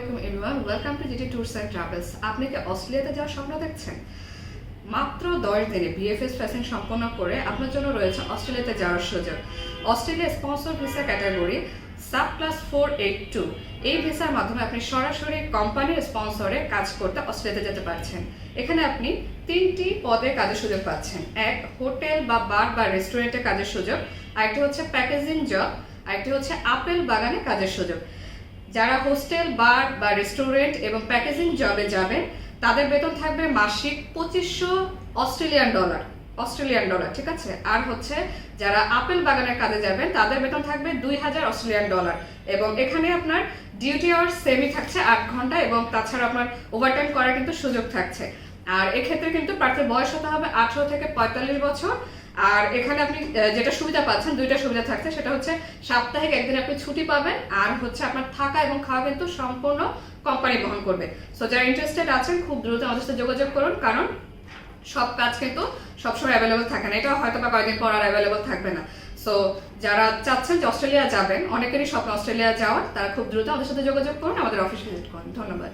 আলাইকুম everyone, welcome to GT tours and travels. আপনি কি অস্ট্রেলিয়াতে যাওয়ার স্বপ্ন দেখছেন? মাত্র 10 দিনে বিএফএস ফ্যাশন সম্পন্ন করে আপনার জন্য রয়েছে অস্ট্রেলিয়াতে যাওয়ার সুযোগ। Australia sponsor visa category SUB+482 এই ভিসার মাধ্যমে আপনি সরাসরি কোম্পানির স্পন্সরে কাজ করতে অস্ট্রেলিয়াতে যেতে পারছেন। এখানে আপনি 3টি পদে কাজের সুযোগ পাচ্ছেন। এক, হোটেল বা বার বা রেস্টুরেন্টে কাজের সুযোগ। আরেকটি হচ্ছে প্যাকেজিং জব, আরেকটি হচ্ছে আপেল বাগানে কাজের সুযোগ। যারা হোস্টেল, বার বা রেস্টুরেন্ট এবং প্যাকেজিং জবে যাবেন তাদের বেতন থাকবে মাসিক 2500 অস্ট্রেলিয়ান ডলার, ঠিক আছে। আর হচ্ছে যারা আপেল বাগানের কাজে যাবেন তাদের বেতন থাকবে 2000 অস্ট্রেলিয়ান ডলার। এবং এখানে আপনার ডিউটি আওয়ার সেমই থাকছে 8 ঘন্টা, এবং তাছাড়া আপনার ওভারটাইম করার কিন্তু সুযোগ থাকছে। আর এক্ষেত্রে কিন্তু প্রার্থীর বয়স হতে হবে 18 থেকে 45 বছর। আর এখানে আপনি যেটা সুবিধা পাচ্ছেন, দুইটা সুবিধা থাকছে, সেটা হচ্ছে সাপ্তাহিক একদিন আপনি ছুটি পাবেন, আর হচ্ছে আপনার থাকা এবং খাওয়া কিন্তু সম্পূর্ণ কোম্পানি বহন করবে। সো যারা ইন্টারেস্টেড আছেন খুব দ্রুত আমাদের সাথে যোগাযোগ করুন, কারণ সব কাজ কিন্তু সবসময় অ্যাভেলেবল থাকে না। এটা হয়তো বা কয়েকদিন পর আর অ্যাভেলেবল থাকবে না। সো যারা চাচ্ছেন যে অস্ট্রেলিয়া যাবেন, অনেকেরই স্বপ্ন অস্ট্রেলিয়া যাওয়ার, তারা খুব দ্রুত আমাদের সাথে যোগাযোগ করুন, আমাদের অফিস ভিজিট করুন। ধন্যবাদ।